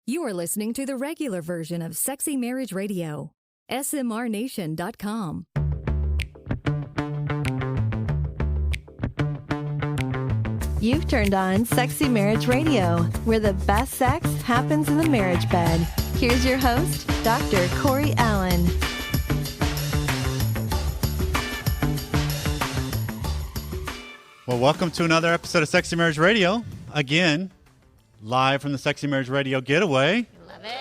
You are listening to the regular version of Sexy Marriage Radio. smrnation.com. You've turned on Sexy Marriage Radio, where the best sex happens in the marriage bed. Here's your host, Dr. Corey Allen. Well, welcome to another episode of Sexy Marriage Radio. Again, live from the Sexy Marriage Radio Getaway. Love it.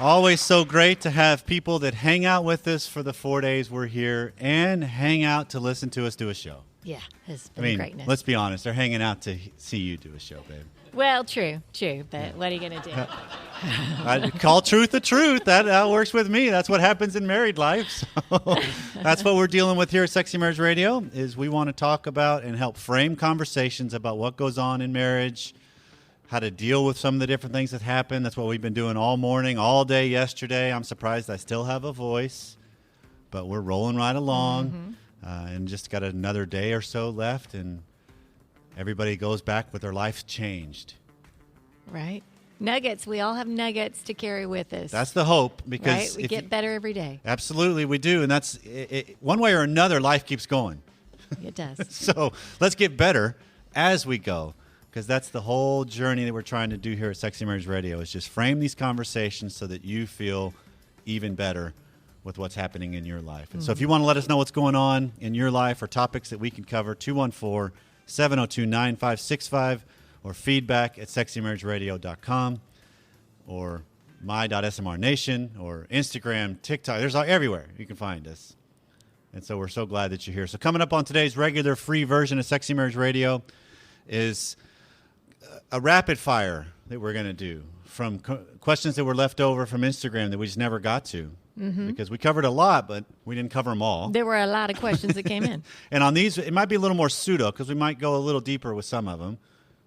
Always so great to have people that hang out with us for the 4 days we're here and hang out to listen to us do a show. Yeah, it's been greatness. Let's be honest. They're hanging out to see you do a show, babe. Well, true. But what are you going to do? I call truth the truth. That works with me. That's what happens in married life. So that's what we're dealing with here at Sexy Marriage Radio, is we want to talk about and help frame conversations about what goes on in marriage, how to deal with some of the different things that happen. That's what we've been doing all morning, all day yesterday. I'm surprised I still have a voice, but we're rolling right along, and just got another day or so left, and everybody goes back with their life changed. Right. Nuggets. We all have nuggets to carry with us. That's the hope, because right? We get better every day. Absolutely, we do, and that's one way or another. Life keeps going. It does. So let's get better as we go, because that's the whole journey that we're trying to do here at Sexy Marriage Radio, is just frame these conversations so that you feel even better with what's happening in your life. And so if you want to let us know what's going on in your life or topics that we can cover, 214-702-9565, or feedback at sexymarriageradio.com, or my.smrnation, or Instagram, TikTok. There's everywhere you can find us. And so we're so glad that you're here. So coming up on today's regular free version of Sexy Marriage Radio is a rapid fire that we're going to do from questions that were left over from Instagram that we just never got to, because we covered a lot, but we didn't cover them all. There were a lot of questions that came in. And on these, it might be a little more pseudo, because we might go a little deeper with some of them,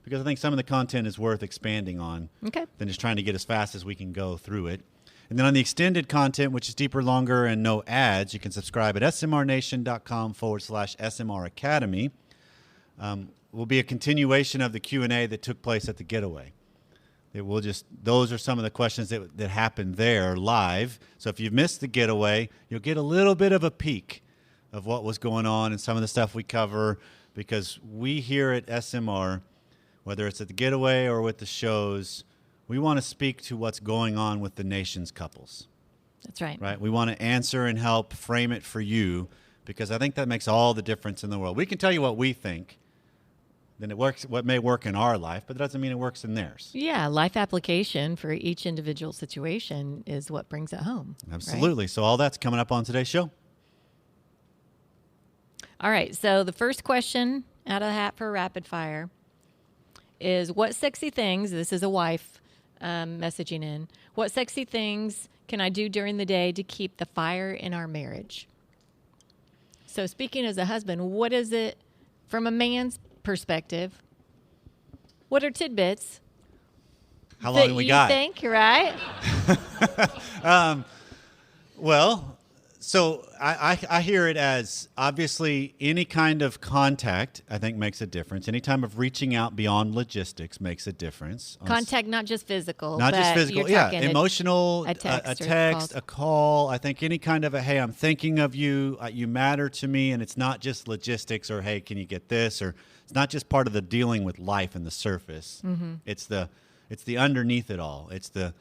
because I think some of the content is worth expanding on than just trying to get as fast as we can go through it. And then on the extended content, which is deeper, longer, and no ads, you can subscribe at smrnation.com/SMR Academy. Will be a continuation of the Q&A that took place at the Getaway. Those are some of the questions that happened there live. So if you've missed the Getaway, you'll get a little bit of a peek of what was going on and some of the stuff we cover, because we here at SMR, whether it's at the Getaway or with the shows, we want to speak to what's going on with the nation's couples. That's right. Right? We want to answer and help frame it for you, because I think that makes all the difference in the world. We can tell you what we think, then it works, what may work in our life, but that doesn't mean it works in theirs. Yeah, life application for each individual situation is what brings it home. Absolutely. Right? So all that's coming up on today's show. All right, so the first question out of the hat for rapid fire is, what sexy things, this is a wife messaging in, what sexy things can I do during the day to keep the fire in our marriage? So speaking as a husband, what is it from a man's perspective? What are tidbits? How long do we got? You think, right? Well, so I hear it as, obviously, any kind of contact, I think, makes a difference. Any time of reaching out beyond logistics makes a difference. Contact, not just physical. Not just physical, yeah. Emotional, a text, a call. I think any kind of hey, I'm thinking of you, you matter to me, and it's not just logistics or, hey, can you get this? Or it's not just part of the dealing with life and the surface. It's the underneath it all. It's the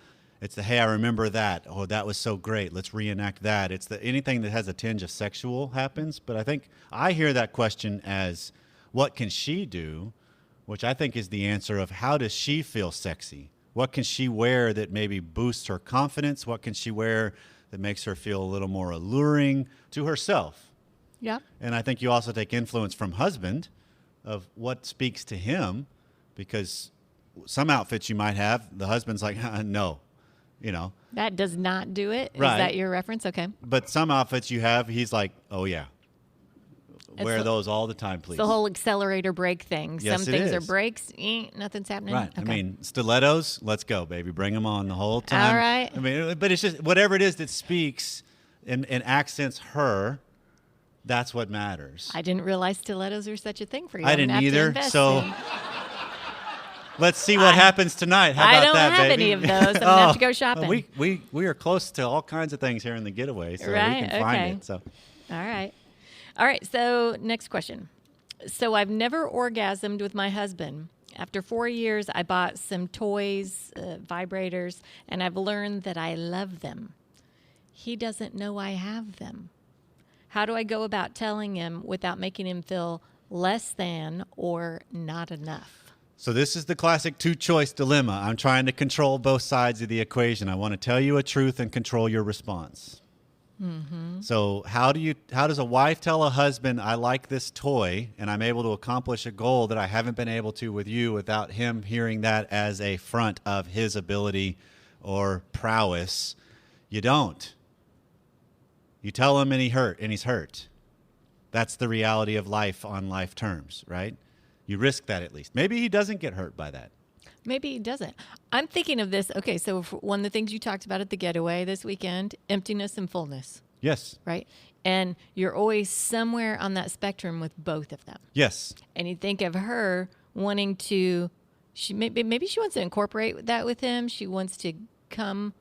hey, I remember that. Oh, that was so great. Let's reenact that. It's anything that has a tinge of sexual happens. But I think I hear that question as, what can she do? Which I think is the answer of, how does she feel sexy? What can she wear that maybe boosts her confidence? What can she wear that makes her feel a little more alluring to herself? Yeah. And I think you also take influence from husband of what speaks to him, because some outfits you might have, the husband's like, no. You know, that does not do it. Right. Is that your reference? Okay. But some outfits you have, he's like, oh yeah, wear those all the time, please. It's the whole accelerator brake thing. Yes, some things are brakes, nothing's happening. Right. Okay. I mean, stilettos, let's go, baby. Bring them on the whole time. All right. I mean, but it's just whatever it is that speaks and accents her. That's what matters. I didn't realize stilettos are such a thing for you. I didn't either. So Let's see what happens tonight. How I about don't that, have baby? any of those. I'm gonna have to go shopping. We are close to all kinds of things here in the getaway, so Right, we can find okay. it. So All right. So next question. So I've never orgasmed with my husband. After 4 years, I bought some toys, vibrators, and I've learned that I love them. He doesn't know I have them. How do I go about telling him without making him feel less than or not enough? So this is the classic two-choice dilemma. I'm trying to control both sides of the equation. I want to tell you a truth and control your response. Mm-hmm. So how does a wife tell a husband, I like this toy, and I'm able to accomplish a goal that I haven't been able to with you without him hearing that as a front of his ability or prowess? You don't. You tell him and he's hurt. That's the reality of life on life terms, right? You risk that at least. Maybe he doesn't get hurt by that. Maybe he doesn't. I'm thinking of this. Okay, so one of the things you talked about at the getaway this weekend, emptiness and fullness, Yes. right? And you're always somewhere on that spectrum with both of them. Yes. And you think of her wanting to, maybe she wants to incorporate that with him. She wants to come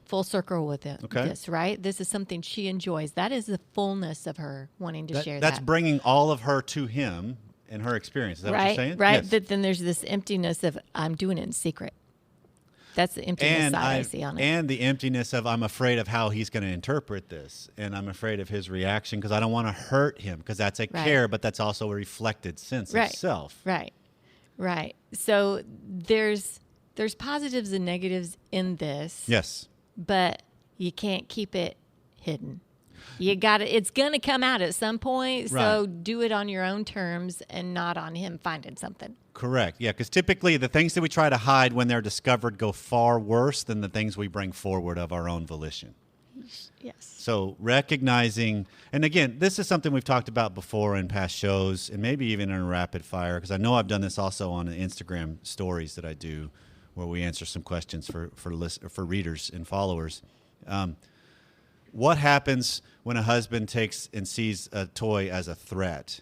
full circle with it. Okay. This, right? This is something she enjoys. That is the fullness of her wanting to share that. That's bringing all of her to him in her experience. Is that what you're saying? Right. Yes. But then there's this emptiness of I'm doing it in secret. That's the emptiness side I see on it. And the emptiness of I'm afraid of how he's going to interpret this, and I'm afraid of his reaction because I don't want to hurt him, because that's a care, but that's also a reflected sense of self. Right. So there's positives and negatives in this. Yes. But you can't keep it hidden. You got to, it's going to come out at some point. So do it on your own terms and not on him finding something. Correct. Yeah, because typically the things that we try to hide when they're discovered go far worse than the things we bring forward of our own volition. Yes. So recognizing, and again, this is something we've talked about before in past shows and maybe even in Rapid Fire, because I know I've done this also on the Instagram stories that I do where we answer some questions for readers and followers. What happens when a husband takes and sees a toy as a threat?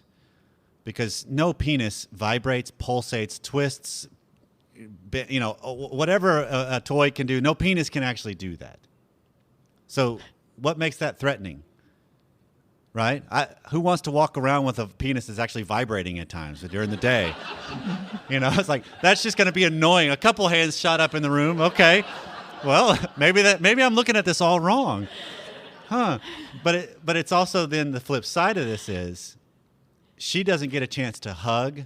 Because no penis vibrates, pulsates, twists, whatever a toy can do, no penis can actually do that. So what makes that threatening? Right? Who wants to walk around with a penis that's actually vibrating at times during the day? It's like, that's just going to be annoying. A couple hands shot up in the room. Okay. Well, maybe I'm looking at this all wrong. Huh. But it's also then the flip side of this is she doesn't get a chance to hug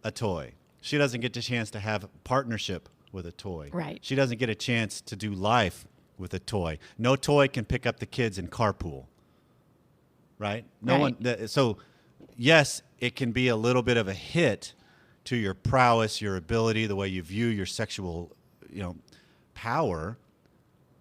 a toy. She doesn't get the chance to have partnership with a toy. Right. She doesn't get a chance to do life with a toy. No toy can pick up the kids in carpool. Right? So yes, it can be a little bit of a hit to your prowess, your ability, the way you view your sexual, power.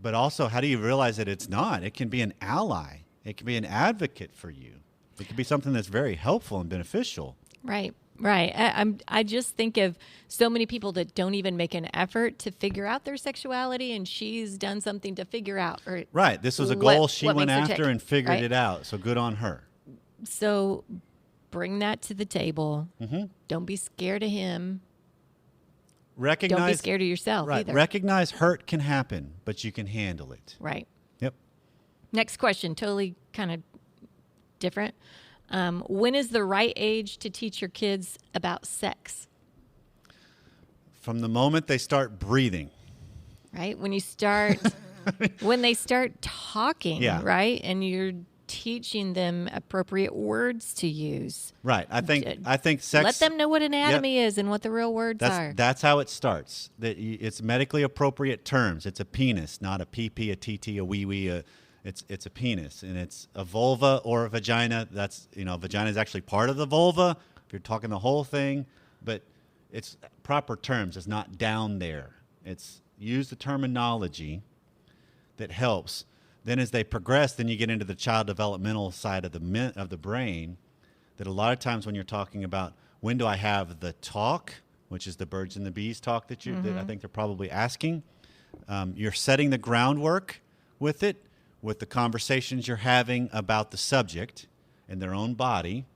But also, how do you realize that it's not? It can be an ally. It can be an advocate for you. It can be something that's very helpful and beneficial. Right. I just think of so many people that don't even make an effort to figure out their sexuality, and she's done something to figure out. Right. This was a goal she went after tick, and figured it out. So good on her. So bring that to the table. Mm-hmm. Don't be scared of him. Don't be Recognize. scared of yourself Right. either. Recognize hurt can happen, but you can handle it. Right. Yep. Next question, totally kind of different. When is the right age to teach your kids about sex? From the moment they start breathing. Right? When they start talking, Yeah. right? And you're teaching them appropriate words to use. Right. I think sex. Let them know what anatomy is and what the real words are. That's how it starts. It's medically appropriate terms. It's a penis, not a pee-pee, a TT, a wee-wee. It's a penis, and it's a vulva or a vagina. That's vagina is actually part of the vulva if you're talking the whole thing, but it's proper terms. It's not down there. It's use the terminology that helps. Then as they progress, then you get into the child developmental side of the brain. That a lot of times when you're talking about when do I have the talk, which is the birds and the bees talk that I think they're probably asking, you're setting the groundwork with it. With the conversations you're having about the subject and their own body.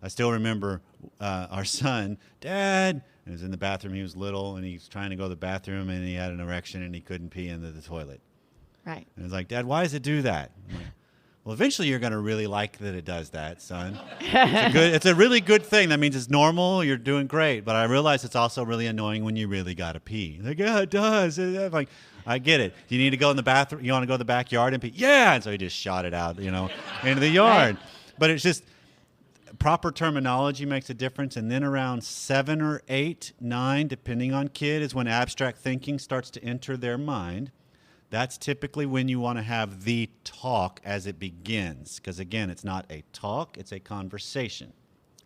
I still remember our son, Dad, he was in the bathroom. He was little, and he was trying to go to the bathroom, and he had an erection, and he couldn't pee into the toilet. Right. And it's like, Dad, why does it do that? I'm like, well, eventually you're going to really like that it does that, son. It's a really good thing. That means it's normal. You're doing great. But I realize it's also really annoying when you really got to pee. Like, yeah, it does. I'm like, I get it. Do you need to go in the bathroom? You want to go to the backyard and pee? Yeah. And so he just shot it out, into the yard. Right. But it's just proper terminology makes a difference. And then around 7 or 8, 9, depending on kid, is when abstract thinking starts to enter their mind. That's typically when you want to have the talk as it begins. Because, again, it's not a talk, it's a conversation.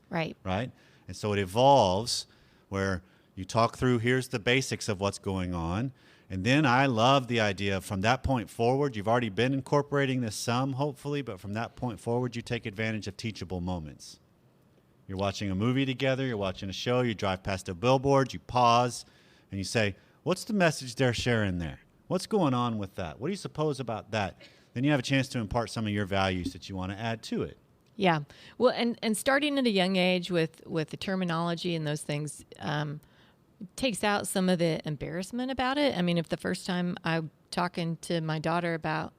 Right. Right? And so it evolves where you talk through, here's the basics of what's going on. And then I love the idea of from that point forward, you've already been incorporating this some, hopefully, but from that point forward, you take advantage of teachable moments. You're watching a movie together, you're watching a show, you drive past a billboard, you pause, and you say, what's the message they're sharing there? What's going on with that? What do you suppose about that? Then you have a chance to impart some of your values that you want to add to it. Yeah. Well, and starting at a young age with the terminology and those things takes out some of the embarrassment about it. I mean, if the first time I'm talking to my daughter about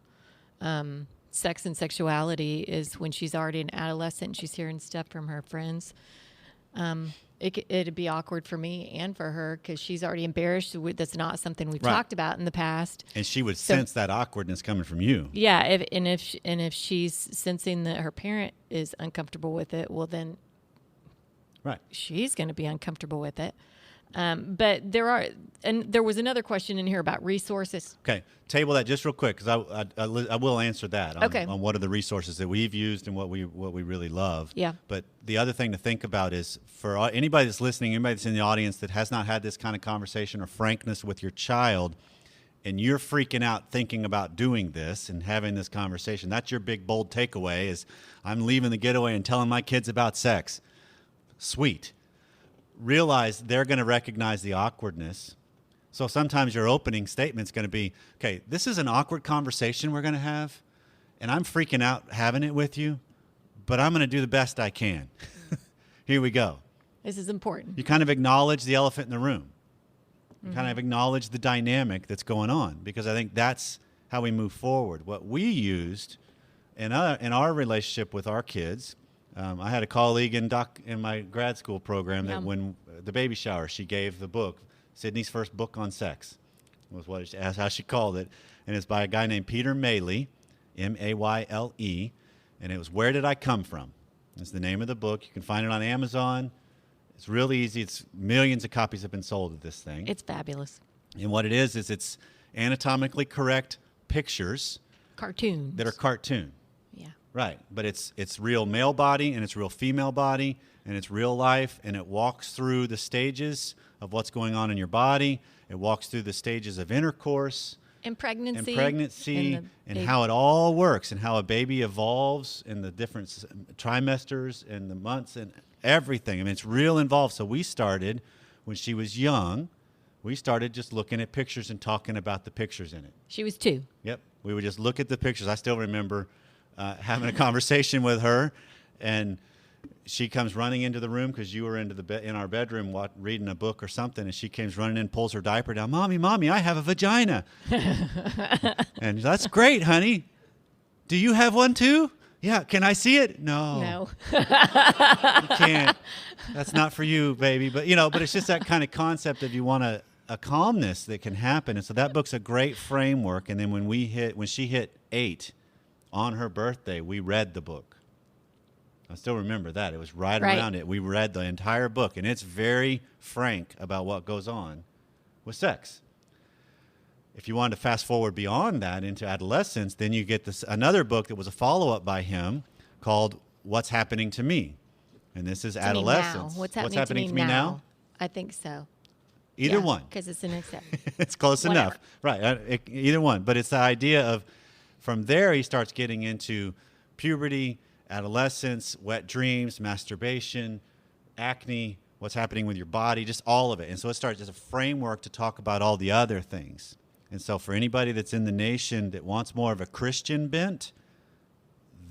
sex and sexuality is when she's already an adolescent and she's hearing stuff from her friends, it'd be awkward for me and for her because she's already embarrassed. That's not something we've talked about in the past. And she would sense that awkwardness coming from you. Yeah, if she's sensing that her parent is uncomfortable with it, well then, she's going to be uncomfortable with it. But there was another question in here about resources. Okay, table that just real quick because I will answer that on what are the resources that we've used and what we really love. Yeah. But the other thing to think about is for anybody that's listening, anybody that's in the audience that has not had this kind of conversation or frankness with your child, and you're freaking out thinking about doing this and having this conversation, that's your big bold takeaway is I'm leaving the getaway and telling my kids about sex. Sweet. Realize they're going to recognize the awkwardness. So sometimes your opening statement's going to be, okay, this is an awkward conversation we're going to have, and I'm freaking out having it with you, but I'm going to do the best I can. Here we go. This is important. You kind of acknowledge the elephant in the room. You kind of acknowledge the dynamic that's going on because I think that's how we move forward. What we used in our relationship with our kids, I had a colleague in my grad school program that when the baby shower, she gave the book, Sydney's first book on sex, was how she called it. And it's by a guy named Peter Mayle, M-A-Y-L-E, and it was Where Did I Come From? It's the name of the book. You can find it on Amazon. It's really easy. It's millions of copies have been sold of this thing. It's fabulous. And what it is it's anatomically correct pictures. Cartoons. That are cartoon. Yeah. Right, but it's real male body and it's real female body and it's real life and it walks through the stages of what's going on in your body. It walks through the stages of intercourse and pregnancy and how it all works and how a baby evolves in the different trimesters and the months and everything. I mean, it's real involved. So we started when she was young. We started just looking at pictures and talking about the pictures in it. She was 2. Yep, we would just look at the pictures. I still remember having a conversation with her, and she comes running into the room because you were in our bedroom reading a book or something, and she comes running in, pulls her diaper down. Mommy, I have a vagina. And that's great, honey. Do you have one too? Yeah. Can I see it? No. You can't. That's not for you, baby. But but it's just that kind of concept of you want a calmness that can happen, and so that book's a great framework. And then when she hit 8. On her birthday, we read the book. I still remember that. It was right around it. We read the entire book, and it's very frank about what goes on with sex. If you wanted to fast forward beyond that into adolescence, then you get another book that was a follow-up by him called What's Happening to Me. And this is adolescence. What's happening to me now? I think so. Either one. Because it's an exception. It's close enough. Right. Either one. But it's the idea of from there, he starts getting into puberty, adolescence, wet dreams, masturbation, acne, what's happening with your body, just all of it. And so it starts as a framework to talk about all the other things. And so for anybody that's in the nation that wants more of a Christian bent,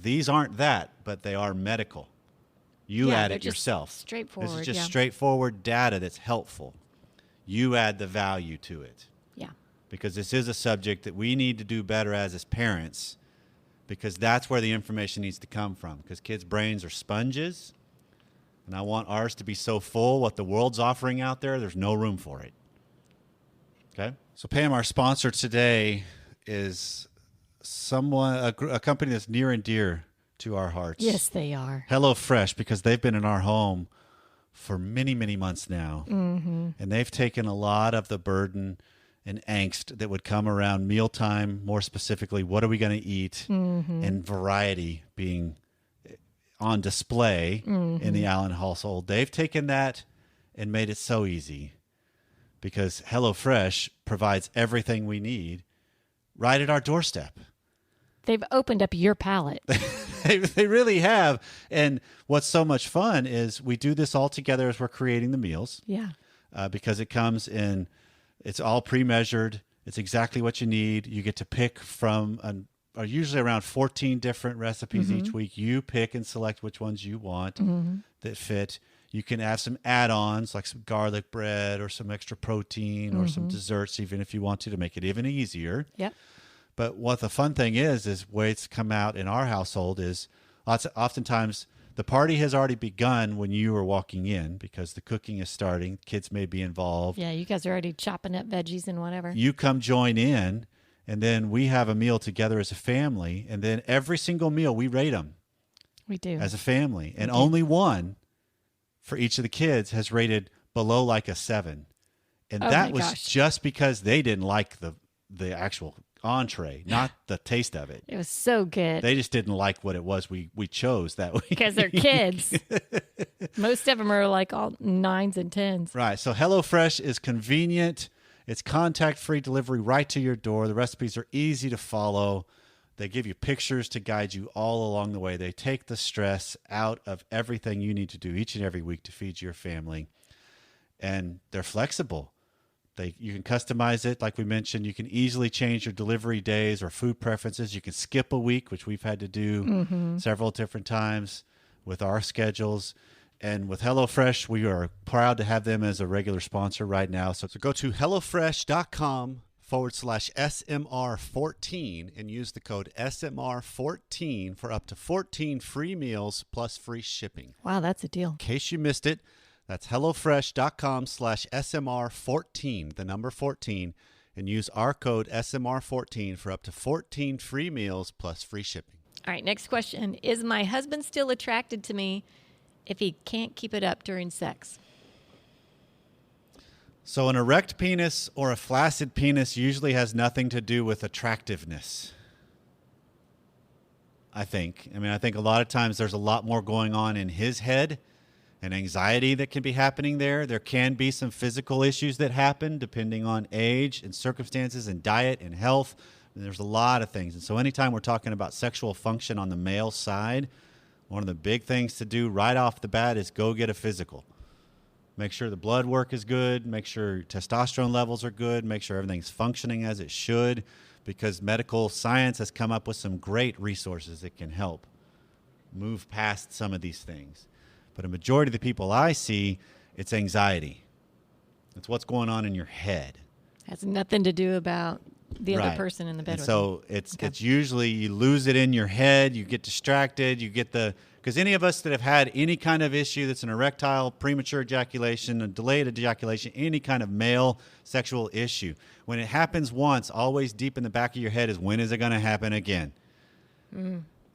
these aren't that, but they are medical. You Yeah, add they're it just yourself. straightforward, This is just yeah. straightforward data that's helpful. You add the value to it. Yeah. Because this is a subject that we need to do better as parents, because that's where the information needs to come from, because kids' brains are sponges, and I want ours to be so full. What the world's offering out there, there's no room for it. Okay? So Pam, our sponsor today is a company that's near and dear to our hearts. Yes, they are. HelloFresh, because they've been in our home for many, many months now. Mm-hmm. And they've taken a lot of the burden and angst that would come around mealtime, more specifically, what are we going to eat, and variety being on display in the Allen household. They've taken that and made it so easy, because HelloFresh provides everything we need right at our doorstep. They've opened up your palate. They really have. And what's so much fun is we do this all together as we're creating the meals. Yeah. Because it comes in, it's all pre-measured. It's exactly what you need. You get to pick from usually around 14 different recipes each week. You pick and select which ones you want that fit. You can add some add-ons like some garlic bread or some extra protein or some desserts, even if you want to make it even easier. Yep. But what the fun thing is ways to come out in our household is oftentimes the party has already begun when you are walking in, because the cooking is starting. Kids may be involved. Yeah, you guys are already chopping up veggies and whatever. You come join in, and then we have a meal together as a family. And then every single meal, we rate them We do. as a family. And only one for each of the kids has rated below like a 7. And Oh that my was gosh. just because they didn't like the actual entree, not the taste of it. It was so good. They just didn't like what it was we chose that week. Because they're kids. Most of them are like all 9s and 10s. Right. So HelloFresh is convenient. It's contact-free delivery right to your door. The recipes are easy to follow. They give you pictures to guide you all along the way. They take the stress out of everything you need to do each and every week to feed your family. And they're flexible. You can customize it. Like we mentioned, you can easily change your delivery days or food preferences. You can skip a week, which we've had to do several different times with our schedules. And with HelloFresh, we are proud to have them as a regular sponsor right now. So go to HelloFresh.com/SMR14 and use the code SMR14 for up to 14 free meals plus free shipping. Wow, that's a deal. In case you missed it, that's HelloFresh.com/SMR14, the number 14, and use our code SMR14 for up to 14 free meals plus free shipping. All right, next question. Is my husband still attracted to me if he can't keep it up during sex? So an erect penis or a flaccid penis usually has nothing to do with attractiveness, I think. I think a lot of times there's a lot more going on in his head and anxiety that can be happening there. There can be some physical issues that happen depending on age and circumstances and diet and health. And there's a lot of things. And so anytime we're talking about sexual function on the male side, one of the big things to do right off the bat is go get a physical. Make sure the blood work is good. Make sure testosterone levels are good. Make sure everything's functioning as it should, because medical science has come up with some great resources that can help move past some of these things. But a majority of the people I see, it's anxiety. It's what's going on in your head. Has nothing to do about the other Right. person in the bed And with so you. it's usually you lose it in your head, you get distracted, because any of us that have had any kind of issue that's an erectile, premature ejaculation, a delayed ejaculation, any kind of male sexual issue, when it happens once, always deep in the back of your head is, when is it going to happen again?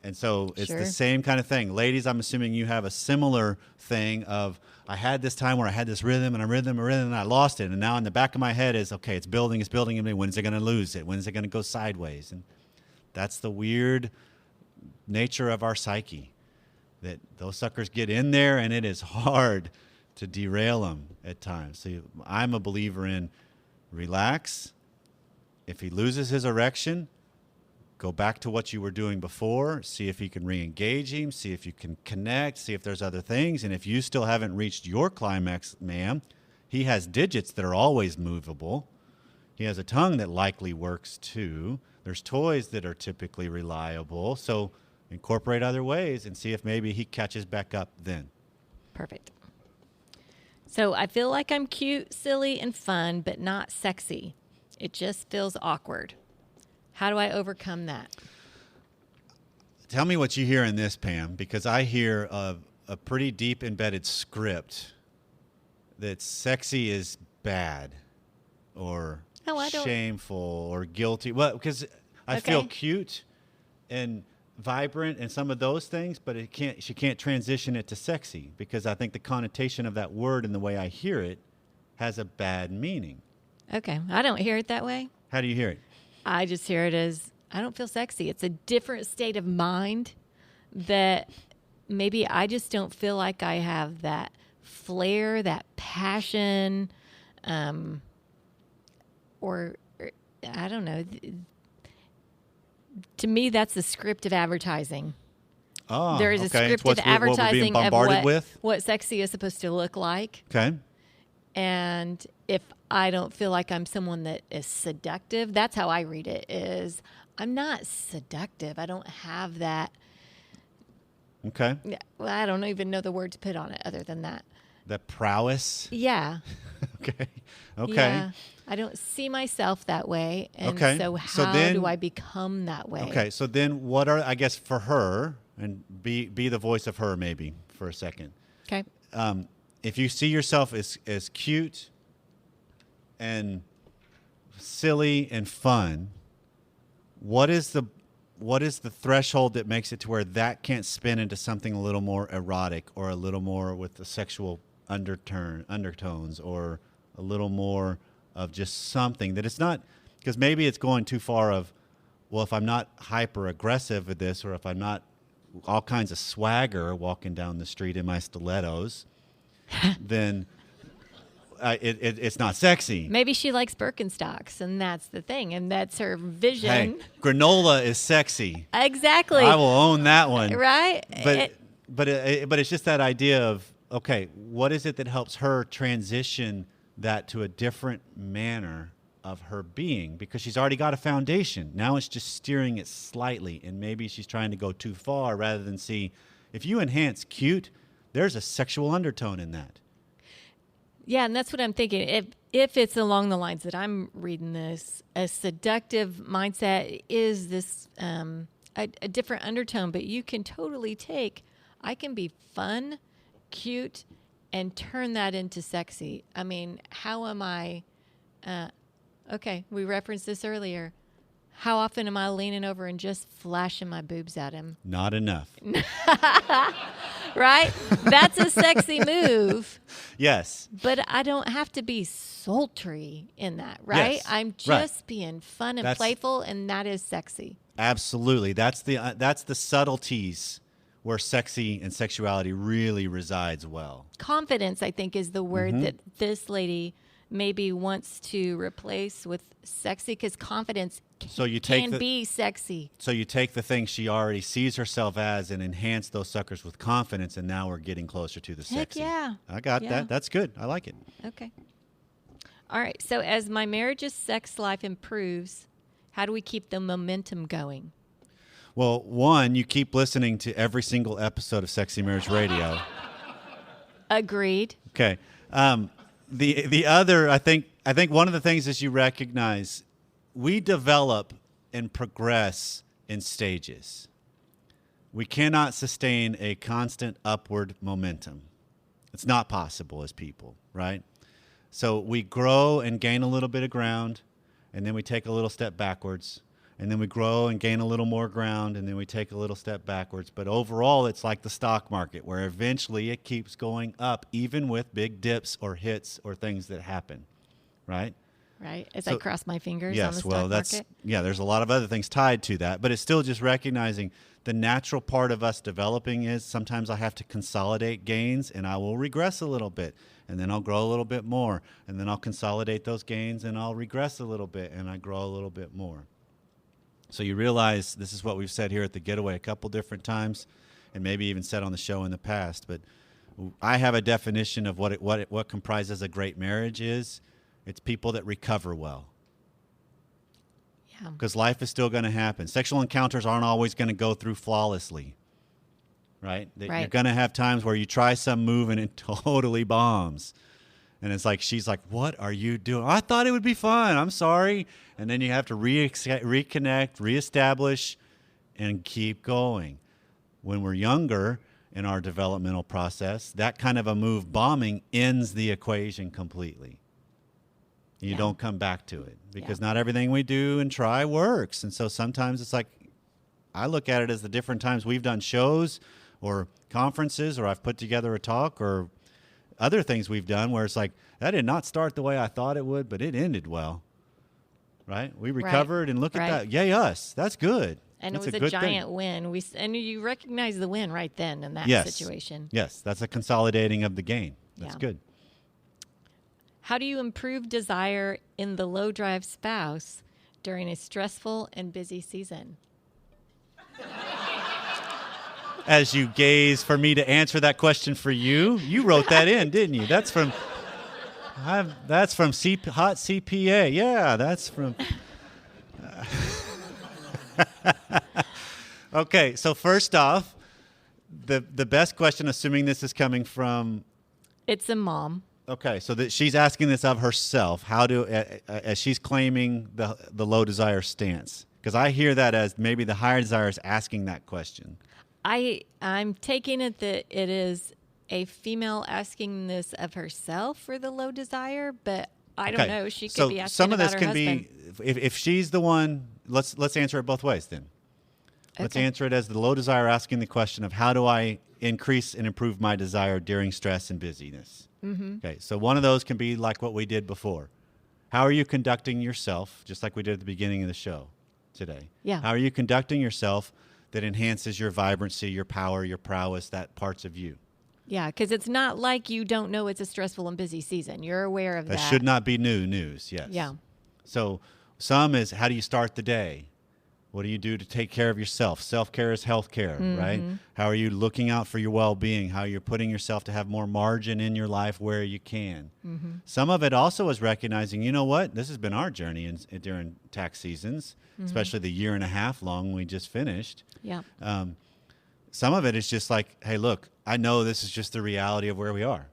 And so it's Sure. the same kind of thing. Ladies, I'm assuming you have a similar thing of, I had this time where I had this rhythm and I lost it. And now in the back of my head is, okay, it's building in me. When is it going to lose it? When is it going to go sideways? And that's the weird nature of our psyche, that those suckers get in there and it is hard to derail them at times. So I'm a believer in relax. If he loses his erection, go back to what you were doing before, see if you can re-engage him, see if you can connect, see if there's other things. And if you still haven't reached your climax, ma'am, he has digits that are always movable. He has a tongue that likely works too. There's toys that are typically reliable. So incorporate other ways and see if maybe he catches back up then. Perfect. So I feel like I'm cute, silly, and fun, but not sexy. It just feels awkward. How do I overcome that? Tell me what you hear in this, Pam, because I hear a pretty deep embedded script that sexy is bad or shameful or guilty. Well, because I feel cute and vibrant and some of those things, but she can't transition it to sexy because I think the connotation of that word and the way I hear it has a bad meaning. Okay. I don't hear it that way. How do you hear it? I just hear it as I don't feel sexy. It's a different state of mind that maybe I just don't feel like I have that flair, that passion, or I don't know. To me, that's the script of advertising. Oh, there is a script of advertising of what sexy is supposed to look like. Okay. And if I don't feel like I'm someone that is seductive, that's how I read it, is I'm not seductive. I don't have that. Okay. Well, I don't even know the word to put on it other than that. The prowess? Yeah. Okay. Yeah. I don't see myself that way. And so how do I become that way? Okay. So then what are, I guess, for her, and be the voice of her maybe for a second. Okay. If you see yourself as cute and silly and fun, what is the threshold that makes it to where that can't spin into something a little more erotic or a little more with the sexual undertones or a little more of just something that it's not, because maybe it's going too far of, well, if I'm not hyper aggressive with this, or if I'm not all kinds of swagger walking down the street in my stilettos, then it's not sexy. Maybe she likes Birkenstocks, and that's the thing, and that's her vision. Hey, granola is sexy. Exactly. I will own that one. Right? But it's just that idea of, okay, what is it that helps her transition that to a different manner of her being? Because she's already got a foundation. Now it's just steering it slightly, and maybe she's trying to go too far rather than see, if you enhance cute, there's a sexual undertone in that. Yeah, and that's what I'm thinking. If it's along the lines that I'm reading this, a seductive mindset is this a different undertone, but you can totally I can be fun, cute, and turn that into sexy. I mean, how am I, okay, we referenced this earlier. How often am I leaning over and just flashing my boobs at him? Not enough. Right? That's a sexy move. Yes. But I don't have to be sultry in that, right? Yes. I'm just being fun and playful, and that is sexy. Absolutely. That's the subtleties where sexy and sexuality really resides well. Confidence, I think, is the word that this lady maybe wants to replace with sexy, because confidence can be sexy. So you take the things she already sees herself as and enhance those suckers with confidence, and now we're getting closer to the sexy. Heck yeah. I got that. That's good. I like it. Okay. All right. So as my marriage's sex life improves, how do we keep the momentum going? Well, one, you keep listening to every single episode of Sexy Marriage Radio. Agreed. Okay. The other, I think one of the things is you recognize we develop and progress in stages. We cannot sustain a constant upward momentum. It's not possible as people, right? So we grow and gain a little bit of ground, and then we take a little step backwards, and then we grow and gain a little more ground, and then we take a little step backwards. But overall, it's like the stock market, where eventually it keeps going up, even with big dips or hits or things that happen, right? Right. As I cross my fingers on the stock market. There's a lot of other things tied to that, but it's still just recognizing the natural part of us developing is sometimes I have to consolidate gains, and I will regress a little bit, and then I'll grow a little bit more, and then I'll consolidate those gains, and I'll regress a little bit, and I grow a little bit more. So you realize this is what we've said here at the Getaway a couple different times, and maybe even said on the show in the past, but I have a definition of what comprises a great marriage is. It's people that recover well. Yeah. Because life is still going to happen. Sexual encounters aren't always going to go through flawlessly. right? That You're Right. going to have times where you try some move and it totally bombs. And it's like, she's like, what are you doing? I thought it would be fun. I'm sorry. And then you have to reconnect, reestablish, and keep going. When we're younger in our developmental process, that kind of a move bombing ends the equation completely. You Yeah. don't come back to it because Yeah. not everything we do and try works. And so sometimes it's like, I look at it as the different times we've done shows or conferences, or I've put together a talk, or other things we've done where it's like, that did not start the way I thought it would, but it ended well. Right? We recovered, and look at Right. that. Yay, us. That's good. And That's it was a good giant thing. win. And you recognize the win right then in that Yes. situation. Yes, that's a consolidating of the gain. That's Yeah. good. How do you improve desire in the low drive spouse during a stressful and busy season? As you gaze for me to answer that question for you, you wrote that in, didn't you? That's from Hot CPA. Yeah, that's from. Okay, so first off, the best question, assuming this is coming from. It's a mom. Okay, so that she's asking this of herself. How do, as she's claiming the low desire stance? Because I hear that as maybe the higher desire is asking that question. I'm taking it that it is a female asking this of herself for the low desire, but I don't know. She could be asking some of about this her can husband. be if she's the one. Let's answer it both ways then. Let's Okay. answer it as the low desire asking the question of how do I increase and improve my desire during stress and busyness. Mm-hmm. Okay, so one of those can be like what we did before. How are you conducting yourself, just like we did at the beginning of the show today? Yeah. How are you conducting yourself that enhances your vibrancy, your power, your prowess, that parts of you? Yeah, because it's not like you don't know it's a stressful and busy season. You're aware of that. That should not be new news, yes. Yeah. So some is how do you start the day? What do you do to take care of yourself? Self-care is health-care, right? How are you looking out for your well-being? How you're putting yourself to have more margin in your life where you can. Some of it also is recognizing, you know what? This has been our journey during tax seasons, especially the year and a half long we just finished. Yeah. Some of it is just like, hey, look, I know this is just the reality of where we are.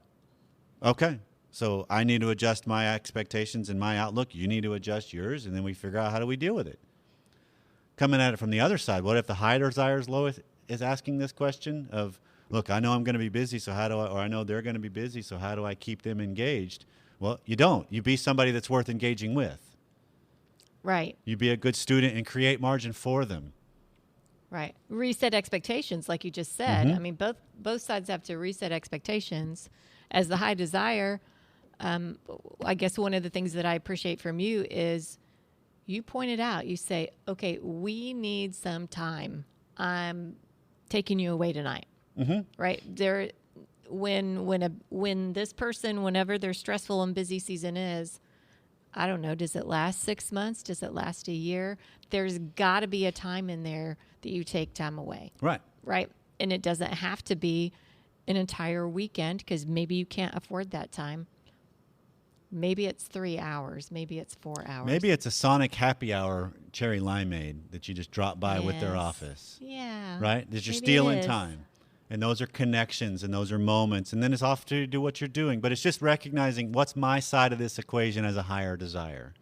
Okay. So I need to adjust my expectations and my outlook. You need to adjust yours, and then we figure out how do we deal with it. Coming at it from the other side, what if the high desire is asking this question of, look, I know I'm going to be busy, so how do I, or I know they're going to be busy, so how do I keep them engaged? Well, you don't. You be somebody that's worth engaging with. Right. You be a good student and create margin for them. Right. Reset expectations, like you just said. I mean, both sides have to reset expectations. As the high desire, I guess one of the things that I appreciate from you is you pointed out, you say, okay, we need some time. I'm taking you away tonight. Right? When this person, whenever their stressful and busy season is, I don't know, does it last 6 months? Does it last a year? There's got to be a time in there that you take time away. Right. Right? And it doesn't have to be an entire weekend because maybe you can't afford that time. Maybe it's 3 hours. Maybe it's 4 hours. Maybe it's a Sonic happy hour cherry limeade that you just drop by with their Yes. office. Yeah. Right? That you're Maybe it stealing is. time. And those are connections and those are moments. And then it's off to do what you're doing. But it's just recognizing what's my side of this equation as a higher desire.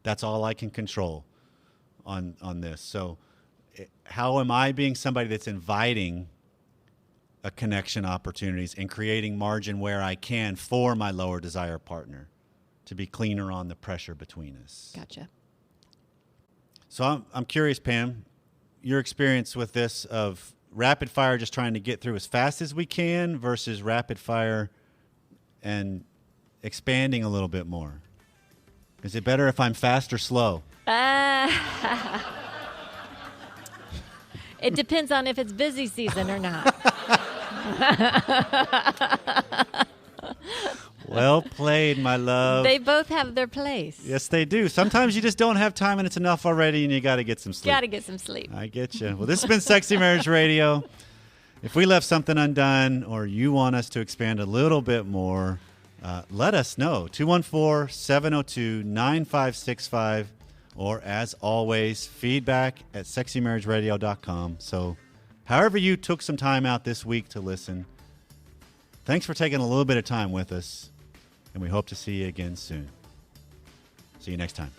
That's all I can control on this. So how am I being somebody that's inviting a connection opportunities and creating margin where I can for my lower desire partner to be cleaner on the pressure between us? Gotcha. So I'm curious, Pam, your experience with this of rapid fire, just trying to get through as fast as we can versus rapid fire and expanding a little bit more. Is it better if I'm fast or slow? It depends on if it's busy season or not. Well played, my love. They both have their place. Yes, they do. Sometimes you just don't have time and it's enough already and you got to get some sleep. Got to get some sleep. I get you. Well, this has been Sexy Marriage Radio. If we left something undone or you want us to expand a little bit more, let us know. 214-702-9565. Or, as always, feedback at sexymarriageradio.com. So However you took some time out this week to listen, thanks for taking a little bit of time with us, and we hope to see you again soon. See you next time.